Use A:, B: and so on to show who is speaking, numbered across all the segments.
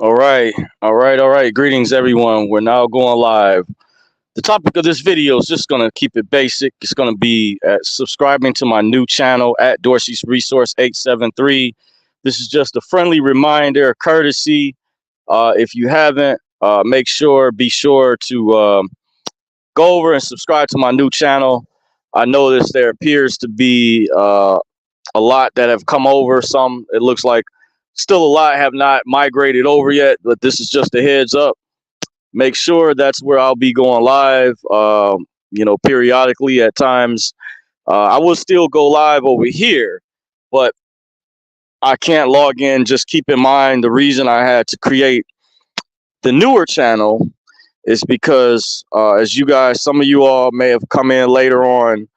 A: All right, all right. Greetings, everyone. We're now going live. The topic of this video is just going to keep it basic. It's going to be subscribing to my new channel at Dorsey's Resource 873. This is just a friendly reminder, courtesy. If you haven't, be sure to go over and subscribe to my new channel. I noticed there appears to be a lot that have come over. Some, it looks like, still a lot have not migrated over yet, but this is just a heads up. Make sure that's where I'll be going live, periodically at times. I will still go live over here, but I can't log in. Just keep in mind the reason I had to create the newer channel is because, as you guys, some of you all may have come in later on.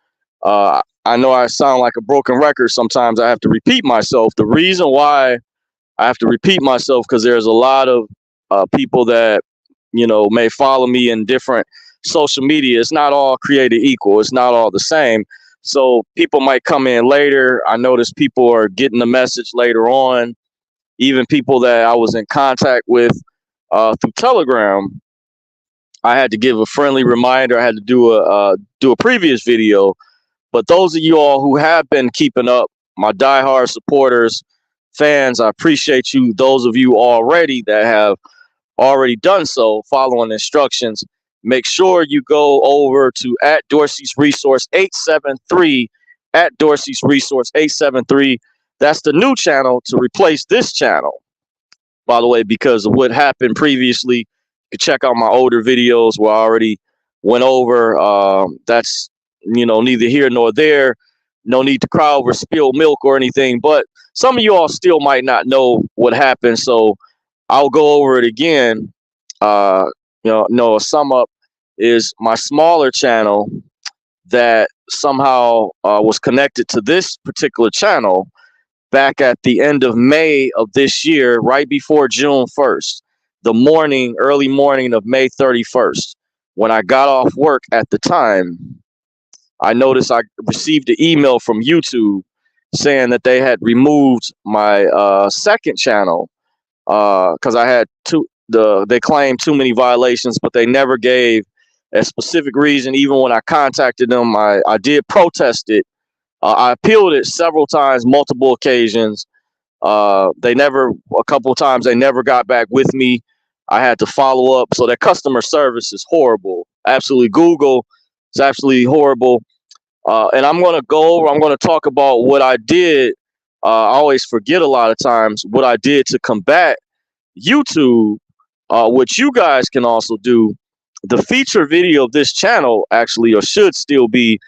A: I know I sound like a broken record sometimes. I have to repeat myself. The reason why I have to repeat myself because there's a lot of people that may follow me in different social media. It's not all created equal. It's not all the same. So people might come in later. I notice people are getting the message later on. Even people that I was in contact with through Telegram, I had to give a friendly reminder. I had to do a previous video. But those of you all who have been keeping up, my diehard supporters, fans, I appreciate you. Those of you already that have already done so, following instructions, make sure you go over to at Dorsey's Resource 873, at Dorsey's Resource 873. That's the new channel to replace this channel, by the way, because of what happened previously. You can check out my older videos where I already went over. That's, neither here nor there. No need to cry over spilled milk or anything, but some of you all still might not know what happened. So I'll go over it again. Uh, a sum up is my smaller channel that somehow was connected to this particular channel back at the end of May of this year, right before June 1st, early morning of May 31st. When I got off work at the time, I noticed I received an email from YouTube saying that they had removed my second channel because I had they claimed too many violations, but they never gave a specific reason. Even when I contacted them, I did protest it. I appealed it several times, multiple occasions. A couple of times, they never got back with me. I had to follow up. So their customer service is horrible. Absolutely. Google is absolutely horrible. And I'm going to talk about what I did. I always forget a lot of times what I did to combat YouTube, which you guys can also do. The feature video of this channel actually, or should still be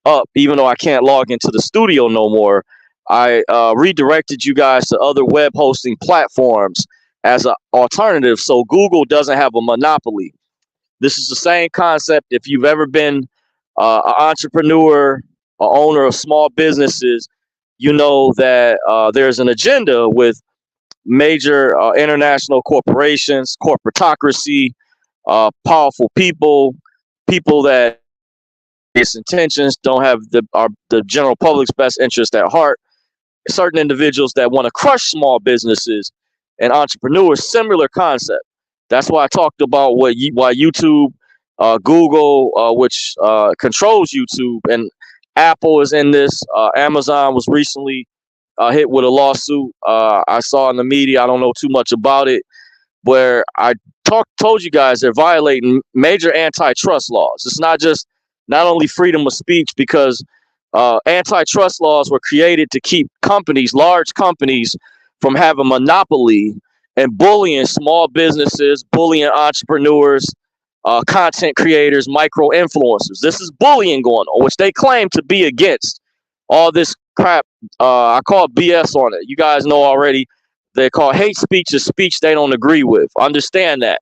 A: up, even though I can't log into the studio no more. I redirected you guys to other web hosting platforms as an alternative, so Google doesn't have a monopoly. This is the same concept. If you've ever been an entrepreneur, an owner of small businesses, you know that there's an agenda with major international corporations, corporatocracy, powerful people, people that its intentions don't have the general public's best interest at heart. Certain individuals that want to crush small businesses and entrepreneurs. Similar concept. That's why I talked about why YouTube, Google, which controls YouTube, and Apple is in this. Amazon was recently hit with a lawsuit. I saw in the media. I don't know too much about it, where I told you guys they're violating major antitrust laws. It's not only freedom of speech, because antitrust laws were created to keep large companies, from having monopoly and bullying small businesses, bullying entrepreneurs, content creators, micro influencers. This is bullying going on, which they claim to be against. All this crap, I call BS on it. You guys know already. They call hate speech a speech they don't agree with. Understand that.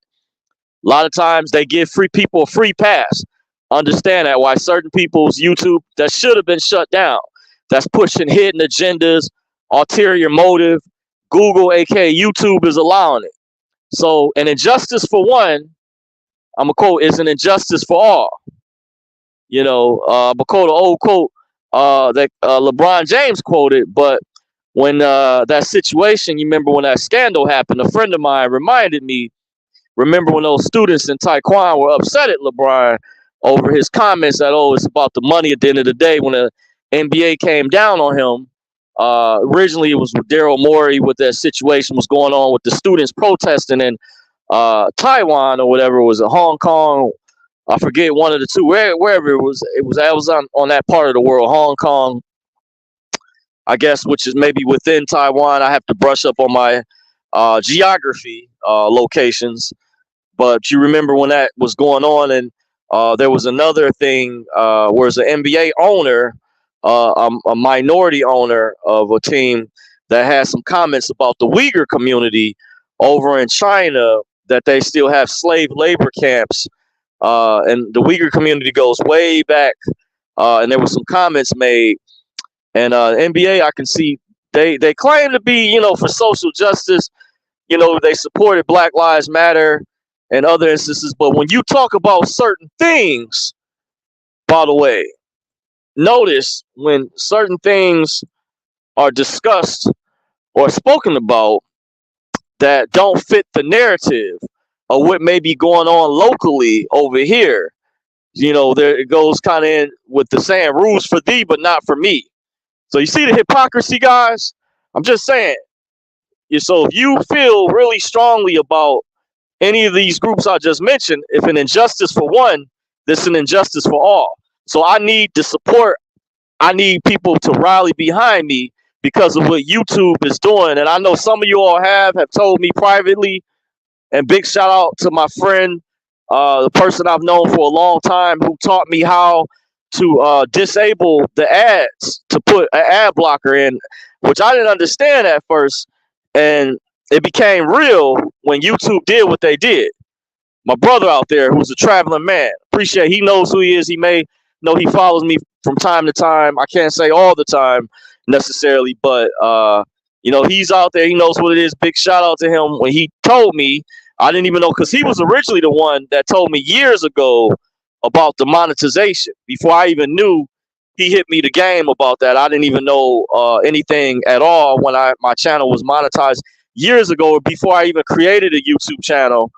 A: A lot of times they give free people a free pass. Understand that, why certain people's YouTube that should have been shut down, that's pushing hidden agendas, ulterior motive, Google, aka YouTube, is allowing it. So an injustice for one, I'm gonna quote, is an injustice for all. I'm gonna quote an old quote that LeBron James quoted, but when that situation, you remember when that scandal happened, a friend of mine reminded me, remember when those students in Taekwondo were upset at LeBron over his comments that, oh, it's about the money at the end of the day. When the NBA came down on him, originally it was with Daryl Morey, with that situation was going on with the students protesting in Taiwan or whatever. It was in Hong Kong, I forget, one of the two, wherever it was. I was on that part of the world, Hong Kong, I guess, which is maybe within Taiwan. I have to brush up on my geography locations. But you remember when that was going on, and there was another thing where it's an NBA owner, a minority owner of a team that had some comments about the Uyghur community over in China, that they still have slave labor camps. And the Uyghur community goes way back. And there was some comments made. And NBA, I can see they claim to be, for social justice. They supported Black Lives Matter and other instances. But when you talk about certain things, by the way, notice when certain things are discussed or spoken about that don't fit the narrative of what may be going on locally over here, there it goes kind of in with the saying, rules for thee, but not for me. So you see the hypocrisy, guys? I'm just saying. So if you feel really strongly about any of these groups I just mentioned, if an injustice for one, this is an injustice for all. So I need the support. I need people to rally behind me because of what YouTube is doing. And I know some of you all have told me privately, and big shout out to my friend, the person I've known for a long time, who taught me how to disable the ads, to put an ad blocker in, which I didn't understand at first. And it became real when YouTube did what they did. My brother out there, who's a traveling man, appreciate, he knows who he is. He may know he follows me from time to time. I can't say all the time necessarily, but he's out there. He knows what it is. Big shout out to him. When he told me, I didn't even know, because he was originally the one that told me years ago about the monetization. Before I even knew, he hit me the game about that. I didn't even know anything at all when my channel was monetized years ago, before I even created a YouTube channel.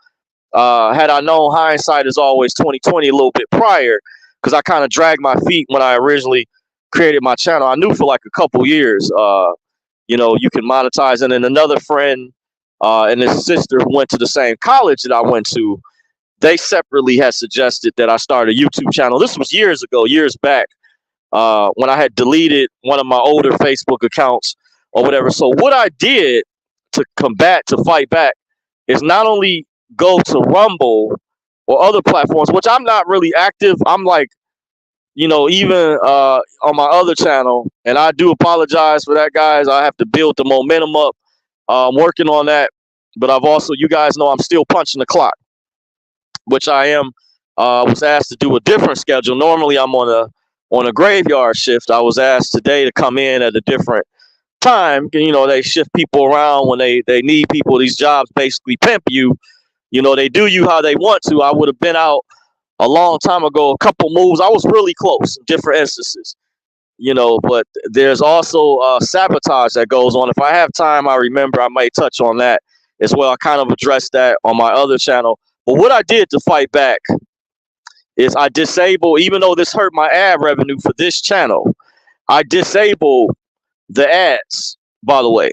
A: Had I known, hindsight is always 2020, a little bit prior, because I kind of dragged my feet when I originally created my channel. I knew for like a couple years, you can monetize. And then another friend and his sister who went to the same college that I went to, they separately had suggested that I start a YouTube channel. This was years ago, years back, when I had deleted one of my older Facebook accounts or whatever. So what I did to fight back, is not only go to Rumble or other platforms, which I'm not really active. I'm like, even on my other channel, and I do apologize for that, guys. I have to build the momentum up. I'm working on that, but I've also, you guys know, I'm still punching the clock, which I am. Was asked to do a different schedule. Normally, I'm on a graveyard shift. I was asked today to come in at a different time. They shift people around when they need people. These jobs basically pimp you. They do you how they want to. I would have been out a long time ago, a couple moves. I was really close in different instances, but there's also sabotage that goes on. If I have time, I might touch on that as well. I kind of addressed that on my other channel. But what I did to fight back is I disabled, even though this hurt my ad revenue for this channel, I disabled the ads, by the way.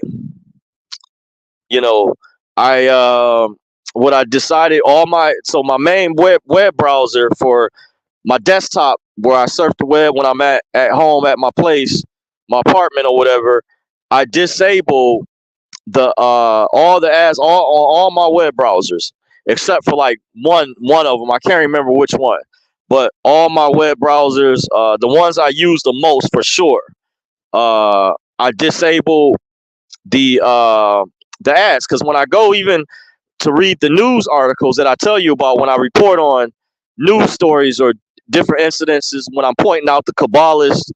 A: What I decided, my main web browser for my desktop, where I surf the web when I'm at home at my place, my apartment or whatever, I disable the all the ads all my web browsers, except for like one of them. I can't remember which one, but all my web browsers, the ones I use the most for sure, I disable the ads, because when I go even to read the news articles that I tell you about, when I report on news stories or different incidences, when I'm pointing out the Kabbalists,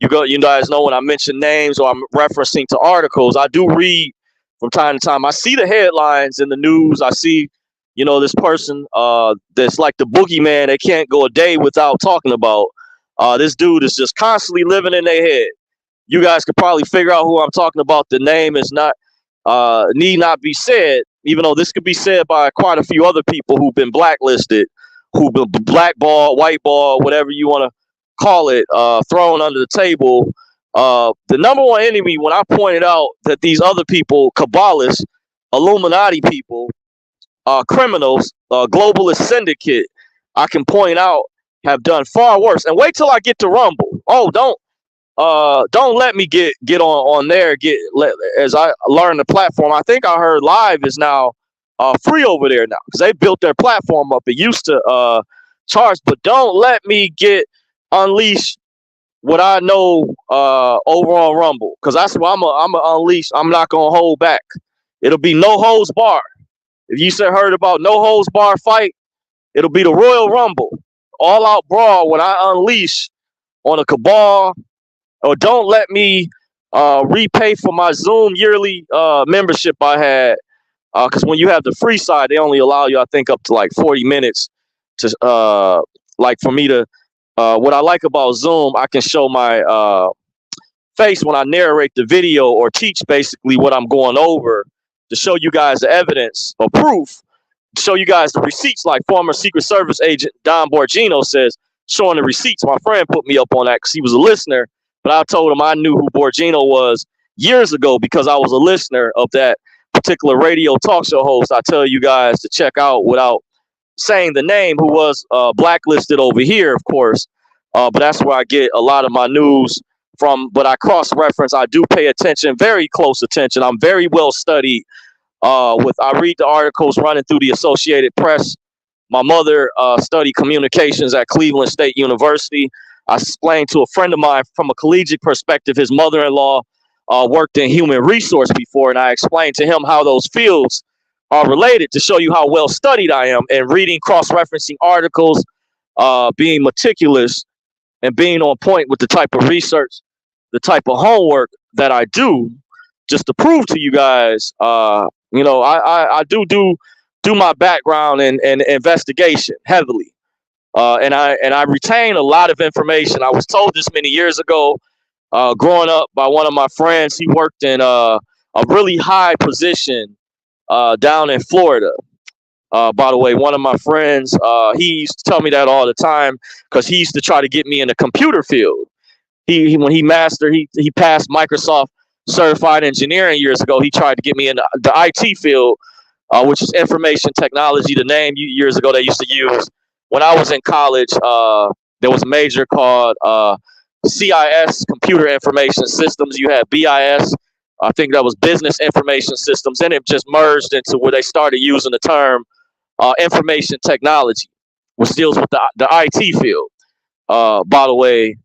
A: you guys know when I mention names or I'm referencing to articles, I do read from time to time. I see the headlines in the news. I see, this person that's like the boogeyman they can't go a day without talking about. This dude is just constantly living in their head. You guys could probably figure out who I'm talking about. The name is not need not be said, even though this could be said by quite a few other people who've been blacklisted, who've been blackballed, whiteball, whatever you want to call it, thrown under the table. The number one enemy, when I pointed out that these other people, Kabbalists, Illuminati people, criminals, globalist syndicate, I can point out have done far worse. And wait till I get to Rumble. Oh, don't let me get on there. As I learn the platform. I think I heard Live is now free over there now because they built their platform up. It used to charge, but don't let me get unleash what I know over on Rumble, because that's what I'm a unleash. I'm not gonna hold back. It'll be no holds bar. If you heard about no holds bar fight, it'll be the Royal Rumble, all out brawl when I unleash on a cabal. Or don't let me repay for my Zoom yearly membership I had, because when you have the free side, they only allow you, I think, up to like 40 minutes to like for me to. What I like about Zoom, I can show my face when I narrate the video or teach basically what I'm going over to show you guys the evidence or proof, show you guys the receipts, like former Secret Service agent Don Borgino says, showing the receipts. My friend put me up on that because he was a listener, but I told him I knew who Borgino was years ago because I was a listener of that particular radio talk show host I tell you guys to check out without saying the name, who was blacklisted over here, of course. But that's where I get a lot of my news from. But I cross-reference. I do pay attention, very close attention. I'm very well studied. I read the articles running through the Associated Press. My mother studied communications at Cleveland State University. I explained to a friend of mine from a collegiate perspective, his mother-in-law worked in human resource before, and I explained to him how those fields are related to show you how well studied I am, and reading cross-referencing articles, being meticulous, and being on point with the type of research, the type of homework that I do, just to prove to you guys, I do my background and investigation heavily, and I retain a lot of information. I was told this many years ago, growing up, by one of my friends. He worked in a really high position down in Florida. By the way, one of my friends, he used to tell me that all the time because he used to try to get me in the computer field. When he passed Microsoft certified engineering years ago. He tried to get me in the IT field, which is information technology. The name years ago they used to use when I was in college. There was a major called CIS, Computer Information Systems. You had BIS. I think that was Business Information Systems, and it just merged into where they started using the term information technology, which deals with the IT field. By the way,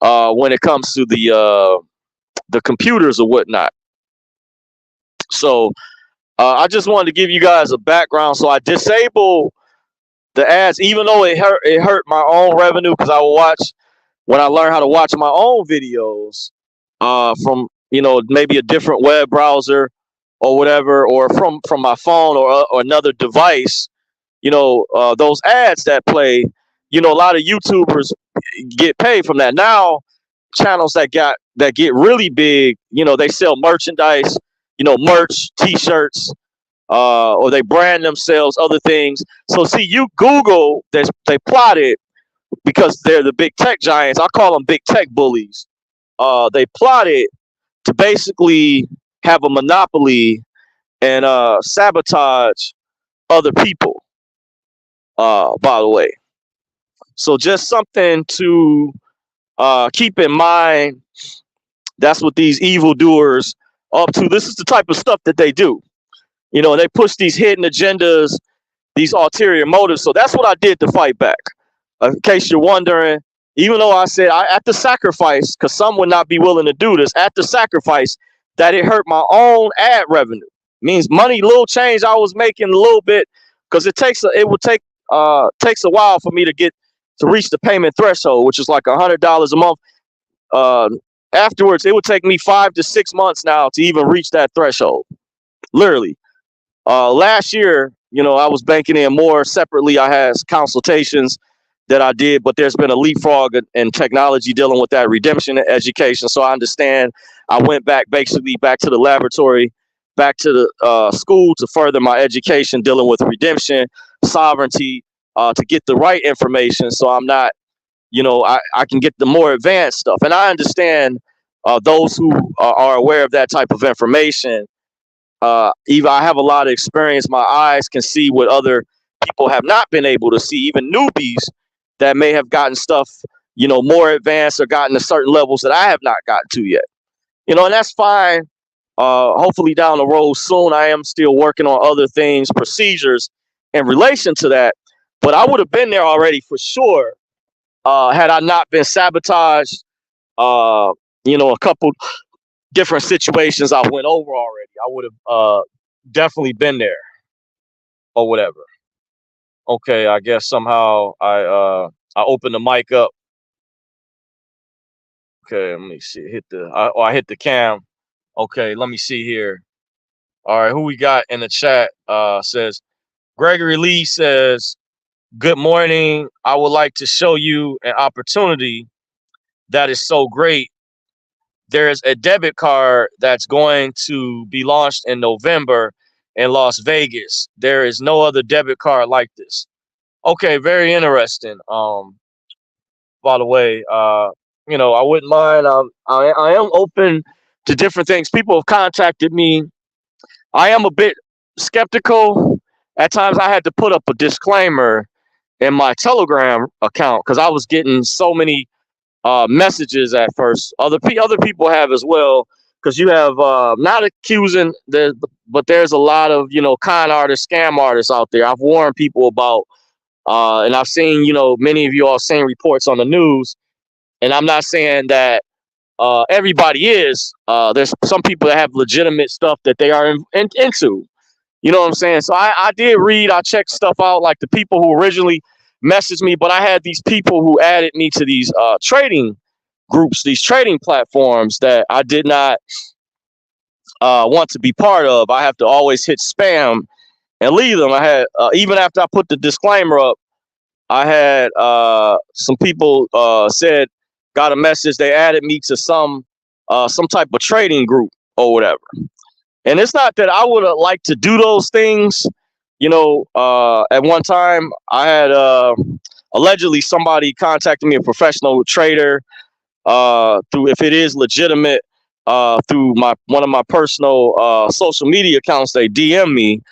A: when it comes to the computers or whatnot. So I just wanted to give you guys a background. So I disable the ads, even though it hurt my own revenue, because I will watch when I learn how to watch my own videos from maybe a different web browser or whatever, or from my phone or another device. Those ads that play, a lot of YouTubers get paid from that. Now channels that get really big, they sell merchandise, merch, t-shirts, or they brand themselves, other things. So see, you Google, they plotted, because they're the big tech giants. I call them big tech bullies. They plotted to basically have a monopoly and sabotage other people, by the way. So just something to keep in mind. That's what these evildoers are up to. This is the type of stuff that they do. They push these hidden agendas, these ulterior motives. So that's what I did to fight back. In case you're wondering, even though I said at the sacrifice, because some would not be willing to do this, at the sacrifice that it hurt my own ad revenue. Means money, little change I was making a little bit, because it takes a while for me to reach the payment threshold, which is like $100 a month. Afterwards, it would take me 5 to 6 months now to even reach that threshold. Literally. Last year, I was banking in more separately. I had consultations that I did, but there's been a leapfrog in technology dealing with that redemption education. So I understand. I went basically back to the laboratory, back to the school to further my education dealing with redemption, sovereignty, to get the right information. So I'm not, I can get the more advanced stuff. And I understand those who are aware of that type of information. Even I have a lot of experience. My eyes can see what other people have not been able to see, even newbies that may have gotten stuff, more advanced or gotten to certain levels that I have not gotten to yet. And that's fine. Hopefully down the road soon, I am still working on other things, procedures in relation to that. But I would have been there already for sure had I not been sabotaged. A couple different situations I went over already. I would have definitely been there or whatever. Okay, I guess somehow I opened the mic up. Okay, let me see. I hit the cam. Okay, let me see here. All right, who we got in the chat? Says Gregory Lee says, "Good morning. I would like to show you an opportunity that is so great. There's a debit card that's going to be launched in November in Las Vegas. There is no other debit card like this." Okay, very interesting. By the way, I wouldn't mind. I am open to different things. People have contacted me. I am a bit skeptical. At times, I had to put up a disclaimer in my Telegram account because I was getting so many messages at first. Other people have as well, because you have not accusing but there's a lot of con artists, scam artists out there. I've warned people about, and I've seen many of you all seen reports on the news, and I'm not saying that everybody is. There's some people that have legitimate stuff that they are into. You know what I'm saying? So I did read, I checked stuff out, like the people who originally messaged me, but I had these people who added me to these trading groups, these trading platforms that I did not want to be part of. I have to always hit spam and leave them. I had, even after I put the disclaimer up, I had some people got a message. They added me to some type of trading group or whatever. And it's not that I would have liked to do those things. At one time I had allegedly somebody contacted me, a professional trader, through, if it is legitimate, through one of my personal social media accounts. They DM me.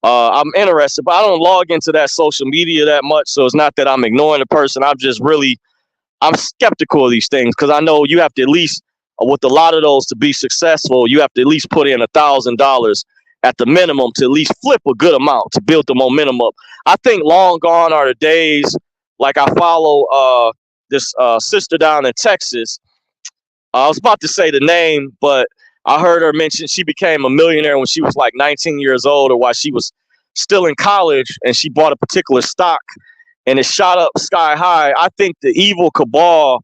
A: I'm interested, but I don't log into that social media that much. So it's not that I'm ignoring the person. I'm skeptical of these things, because I know you have to at least, with a lot of those, to be successful, you have to at least put in $1,000 at the minimum to at least flip a good amount to build the momentum up. I think long gone are the days, like I follow this sister down in Texas. I was about to say the name, but I heard her mention she became a millionaire when she was like 19 years old, or while she was still in college, and she bought a particular stock and it shot up sky high. I think the evil cabal,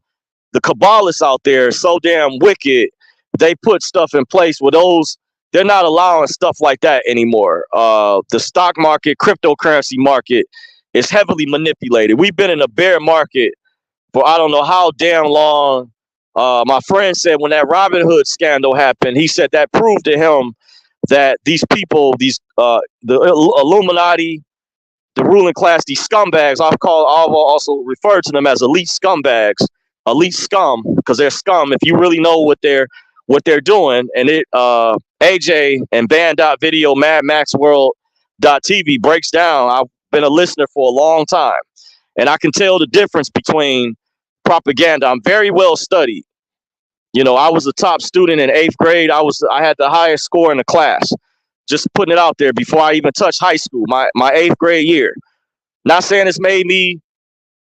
A: the Kabbalists out there, are so damn wicked. They put stuff in place where they're not allowing stuff like that anymore. The stock market, cryptocurrency market is heavily manipulated. We've been in a bear market for I don't know how damn long. My friend said when that Robin Hood scandal happened, he said that proved to him that these people, the Illuminati, the ruling class, these scumbags, I've also referred to them as elite scumbags, elite scum, because they're scum. If you really know what they're doing, and AJ and Band.video, Mad Max World.tv breaks down. I've been a listener for a long time, and I can tell the difference between propaganda. I'm very well studied. I was a top student in 8th grade. I had the highest score in the class. Just putting it out there before I even touched high school, my 8th grade year. Not saying it's made me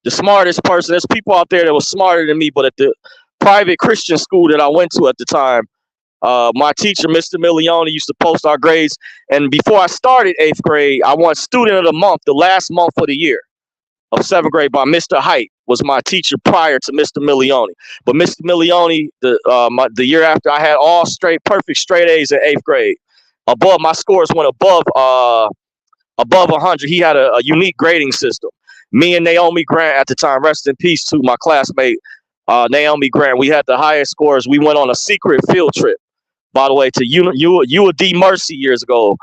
A: the smartest person. There's people out there that were smarter than me, but at the private Christian school that I went to at the time, my teacher, Mr. Milione, used to post our grades. And before I started 8th grade, I won Student of the Month, the last month of the year of 7th grade, by Mr. Height, was my teacher prior to Mr. Milione. But Mr. Milione, the year after, I had all perfect straight A's in 8th grade. My scores went above 100. He had a unique grading system. Me and Naomi Grant at the time, rest in peace to my classmate, Naomi Grant. We had the highest scores. We went on a secret field trip, by the way, to UD Mercy years ago.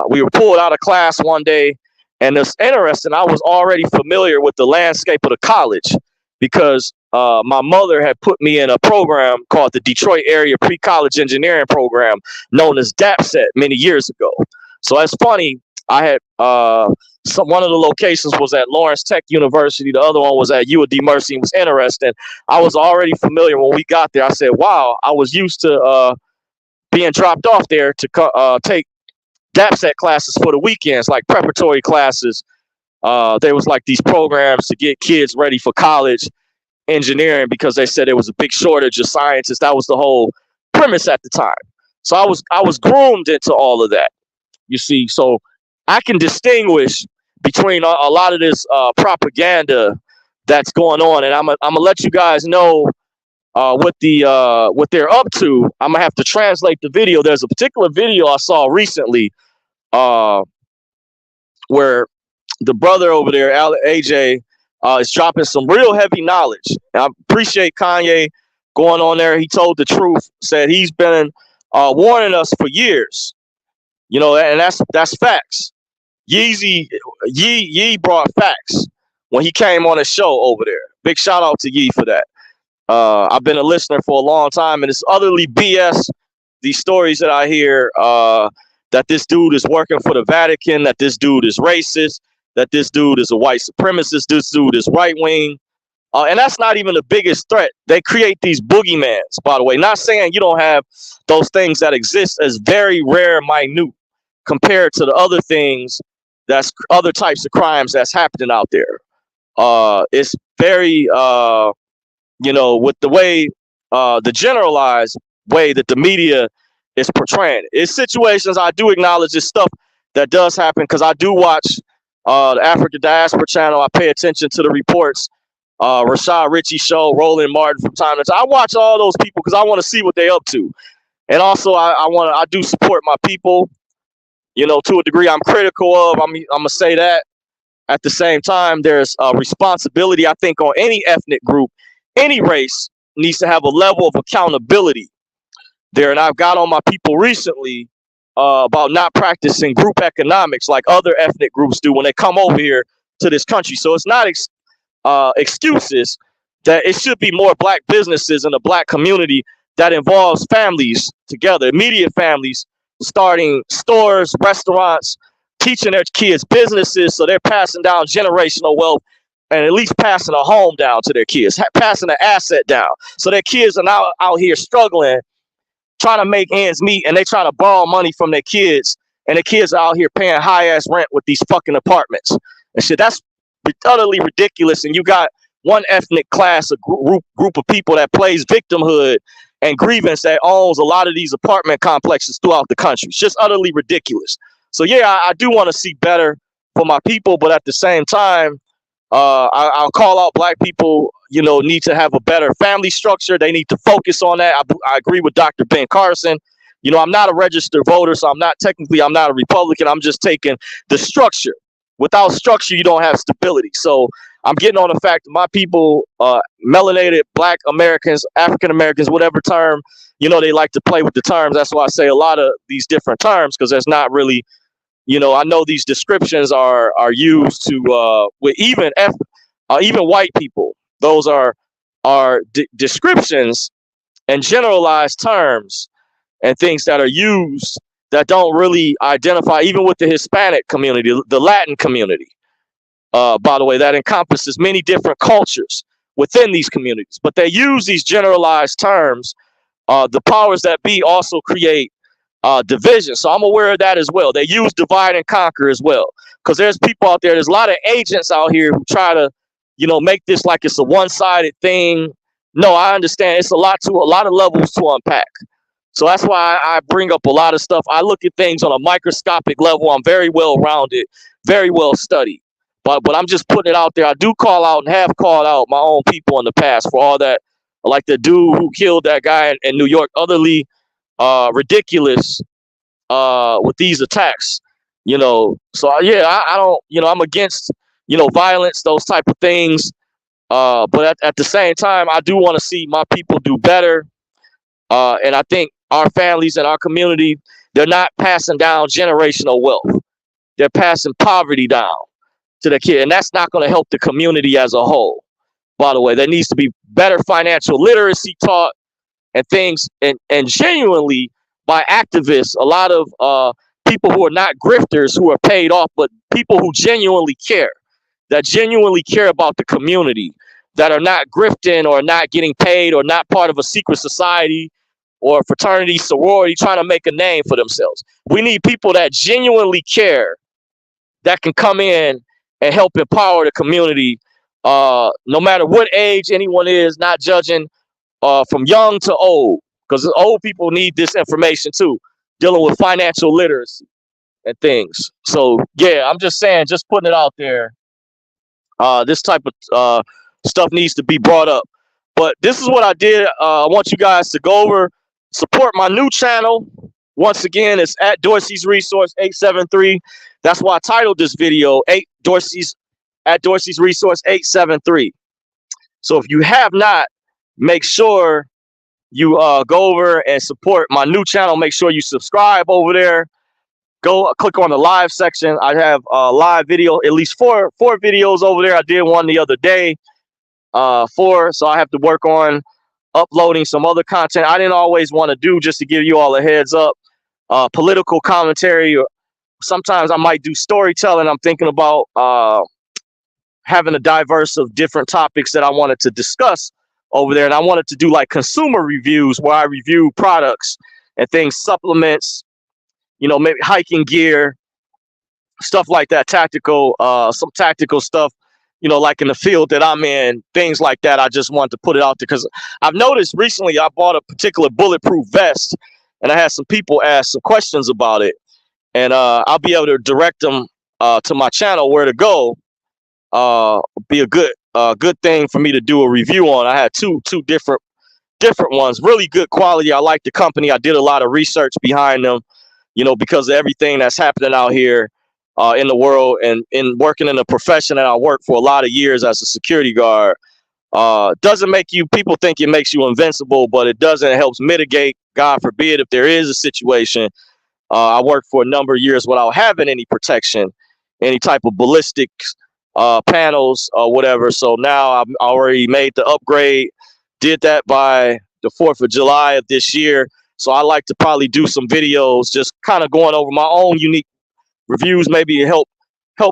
A: We were pulled out of class one day, and it's interesting. I was already familiar with the landscape of the college because my mother had put me in a program called the Detroit Area Pre-College Engineering Program, known as DAPSET, many years ago. So it's funny. I had one of the locations was at Lawrence Tech University. The other one was at UD Mercy. It was interesting. I was already familiar when we got there. I said, wow, I was used to being dropped off there to take DAPSET classes for the weekends, like preparatory classes. There was like these programs to get kids ready for college engineering because they said there was a big shortage of scientists. That was the whole premise at the time. So I was groomed into all of that, you see. So I can distinguish between a lot of this propaganda that's going on, and I'm gonna let you guys know what they're up to. I'm gonna have to translate the video. There's a particular video I saw recently where the brother over there, AJ, is dropping some real heavy knowledge. And I appreciate Kanye going on there. He told the truth, said he's been warning us for years, you know, and that's facts. Yee brought facts when he came on a show over there. Big shout out to Yee for that. I've been a listener for a long time, and it's utterly BS. These stories that I hear that this dude is working for the Vatican, that this dude is racist, that this dude is a white supremacist, this dude is right wing. And that's not even the biggest threat. They create these boogeymans, by the way. Not saying you don't have those things that exist as very rare, minute, compared to the other things, that's other types of crimes that's happening out there. It's very, you know, with the way, the generalized way that the media is portraying it. It's situations I do acknowledge this stuff that does happen because I do watch the African Diaspora channel. I pay attention to the reports. Rashad Ritchie show, Roland Martin from time to time. I watch all those people because I want to see what they up to. And also I do support my people, you know, to a degree I'm critical of. I'm gonna say that. At the same time, there's a responsibility, I think, on any ethnic group, any race needs to have a level of accountability there. And I've got on my people recently about not practicing group economics like other ethnic groups do when they come over here to this country. So it's not excuses. That it should be more black businesses in the black community that involves families together, immediate families, starting stores, restaurants, teaching their kids businesses, so they're passing down generational wealth and at least passing a home down to their kids, passing an asset down. So their kids are now out here struggling, trying to make ends meet, and they trying to borrow money from their kids, and the kids are out here paying high-ass rent with these fucking apartments. And shit, that's utterly ridiculous. And you got one ethnic class, a group of people that plays victimhood and grievance that owns a lot of these apartment complexes throughout the country. It's just utterly ridiculous. So yeah, I do want to see better for my people, but at the same time, I'll call out black people, you know, need to have a better family structure. They need to focus on that. I agree with Dr. Ben Carson. You know, I'm not a registered voter, so I'm not a Republican. I'm just taking the structure. Without structure, you don't have stability. So I'm getting on the fact that my people, melanated black Americans, African Americans, whatever term, you know, they like to play with the terms. That's why I say a lot of these different terms, because there's not really, you know, I know these descriptions are used to with even white people. Those are descriptions and generalized terms and things that are used that don't really identify, even with the Hispanic community, the Latin community. By the way, that encompasses many different cultures within these communities. But they use these generalized terms. The powers that be also create division. So I'm aware of that as well. They use divide and conquer as well. Because there's people out there, there's a lot of agents out here who try to, you know, make this like it's a one-sided thing. No, I understand it's a lot of levels to unpack. So that's why I bring up a lot of stuff. I look at things on a microscopic level. I'm very well rounded, very well studied. But I'm just putting it out there. I do call out and have called out my own people in the past for all that, like the dude who killed that guy in New York, utterly ridiculous with these attacks. You know, so yeah, I don't, you know, I'm against violence, those type of things. But at the same time, I do want to see my people do better. And I think our families and our community, they're not passing down generational wealth. They're passing poverty down to the kid. And that's not going to help the community as a whole. By the way, there needs to be better financial literacy taught and things, and genuinely by activists, a lot of people who are not grifters, who are paid off, but people who genuinely care, that genuinely care about the community, that are not grifting or not getting paid or not part of a secret society or fraternity, sorority, trying to make a name for themselves. We need people that genuinely care, that can come in and help empower the community, no matter what age anyone is, not judging from young to old, because old people need this information too, dealing with financial literacy and things. So yeah, I'm just saying, just putting it out there. This type of stuff needs to be brought up. But this is what I did. I want you guys to go over, support my new channel. Once again, it's at Dorsey's Resource 873. That's why I titled this video Dorsey's Resource 873. So if you have not, make sure you go over and support my new channel. Make sure you subscribe over there. Go click on the live section. I have a live video, at least four videos over there. I did one the other day, so I have to work on uploading some other content I didn't always want to do, just to give you all a heads up. Political commentary, or sometimes I might do storytelling. I'm thinking about having a diverse of different topics that I wanted to discuss over there. And I wanted to do like consumer reviews, where I review products and things, supplements, maybe hiking gear, stuff like that, tactical, some tactical stuff, like in the field that I'm in, things like that. I just wanted to put it out there because I've noticed recently I bought a particular bulletproof vest, and I had some people ask some questions about it, and I'll be able to direct them to my channel where to go. Be a good thing for me to do a review on. I had two different ones, really good quality. I like the company. I did a lot of research behind them, because of everything that's happening out here in the world, and in working in a profession that I worked for a lot of years as a security guard. Doesn't make you, people think it makes you invincible, but it doesn't. It helps mitigate, God forbid, if there is a situation. I worked for a number of years without having any protection, any type of ballistics panels or whatever. So now I've already made the upgrade, did that by the 4th of July of this year. So I like to probably do some videos, just kind of going over my own unique reviews, maybe help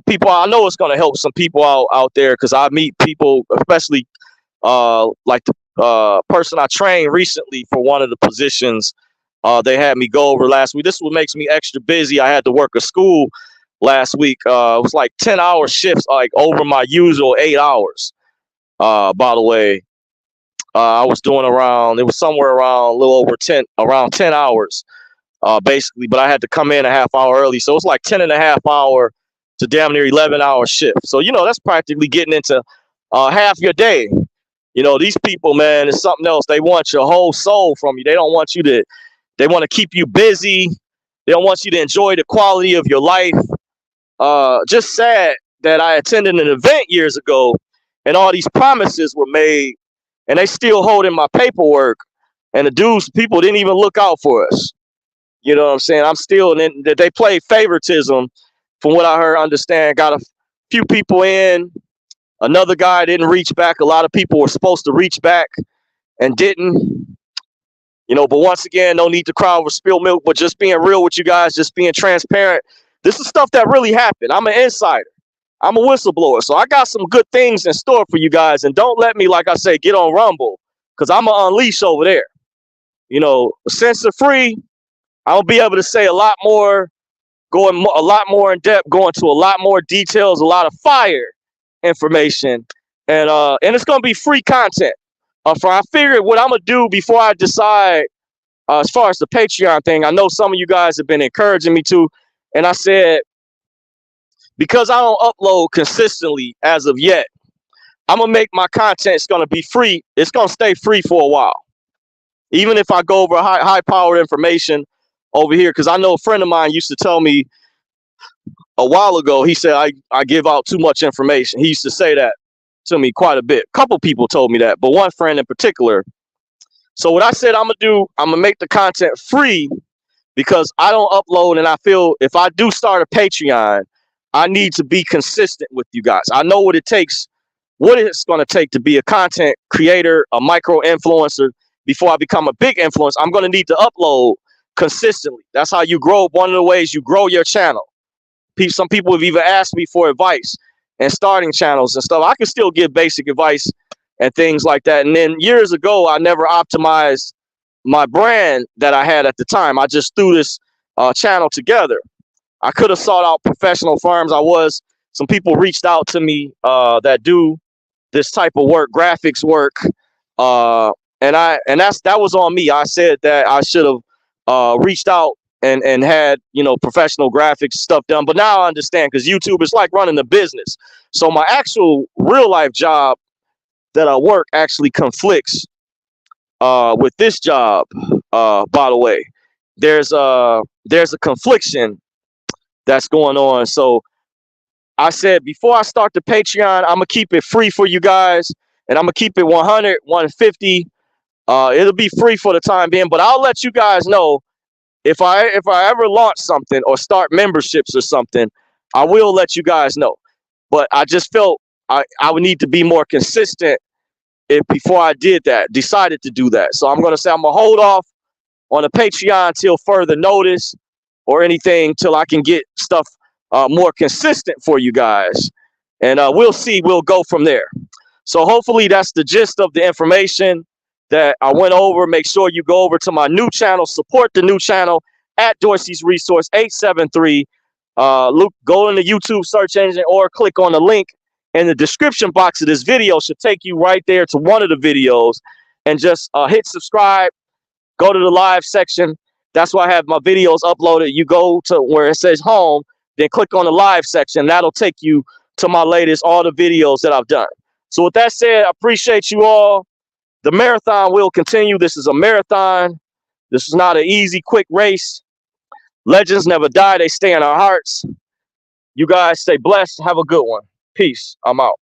A: people. I know it's going to help some people out there, because I meet people, especially like the person I trained recently for one of the positions. They had me go over last week. This is what makes me extra busy. I had to work a school last week. It was like 10-hour shifts, like over my usual 8 hours. By the way, I was doing it was somewhere around a little over 10 hours, basically, but I had to come in a half hour early. So it's like 10.5-hour to damn near 11-hour shift. So, that's practically getting into half your day. These people, man, it's something else. They want your whole soul from you. They don't want you to, they want to keep you busy. They don't want you to enjoy the quality of your life. Just sad that I attended an event years ago, and all these promises were made, and they still holding my paperwork, and people didn't even look out for us. You know what I'm saying? I'm still, and they play favoritism, from what I heard, understand. Got a few people in, another guy didn't reach back. A lot of people were supposed to reach back and didn't. But once again, no need to cry over spilled milk, but just being real with you guys, just being transparent. This is stuff that really happened. I'm an insider. I'm a whistleblower. So I got some good things in store for you guys. And don't let me, like I say, get on Rumble, because I'm going to unleash over there. Censor free. I'll be able to say a lot more, going a lot more in depth, going to a lot more details, a lot of fire information. And it's going to be free content. I figured what I'm going to do before I decide, as far as the Patreon thing, I know some of you guys have been encouraging me to. And I said, because I don't upload consistently as of yet, I'm going to make my content, it's going to be free. It's going to stay free for a while. Even if I go over high-powered information over here, because I know a friend of mine used to tell me, a while ago, he said I give out too much information. He used to say that to me quite a bit. A couple people told me that, but one friend in particular. So what I said I'm gonna make the content free because I don't upload, and I feel if I do start a Patreon, I need to be consistent with you guys. I know what it takes, what it's going to take to be a content creator, a micro influencer. Before I become a big influencer, I'm going to need to upload consistently. That's how you grow. One of the ways you grow your channel. Some people have even asked me for advice and starting channels and stuff. I can still give basic advice and things like that. And then years ago, I never optimized my brand that I had at the time. I just threw this channel together. I could have sought out professional firms. Some people reached out to me that do this type of work, graphics work, and that was on me. I said that I should have reached out and had, you know, professional graphics stuff done. But now I understand, because YouTube is like running a business. So my actual real life job that I work actually conflicts with this job. By the way, there's a confliction that's going on. So I said, before I start the Patreon, I'm gonna keep it free for you guys, and I'm gonna keep it 100, 150. It'll be free for the time being, but I'll let you guys know if I ever launch something or start memberships or something. I will let you guys know. But I just felt I would need to be more consistent before I decided to do that. So I'm gonna say I'm gonna hold off on the Patreon till further notice, or anything, till I can get stuff more consistent for you guys. And we'll see. We'll go from there. So hopefully that's the gist of the information that I went over. Make sure you go over to my new channel, support the new channel at Dorsey's Resource 873. Look, go in the YouTube search engine or click on the link in the description box of this video. Should take you right there to one of the videos, and just hit subscribe. Go to the live section. That's why I have my videos uploaded. You go to where it says home, then click on the live section. That'll take you to my latest, all the videos that I've done. So with that said, I appreciate you all. The marathon will continue. This is a marathon. This is not an easy, quick race. Legends never die. They stay in our hearts. You guys stay blessed. Have a good one. Peace. I'm out.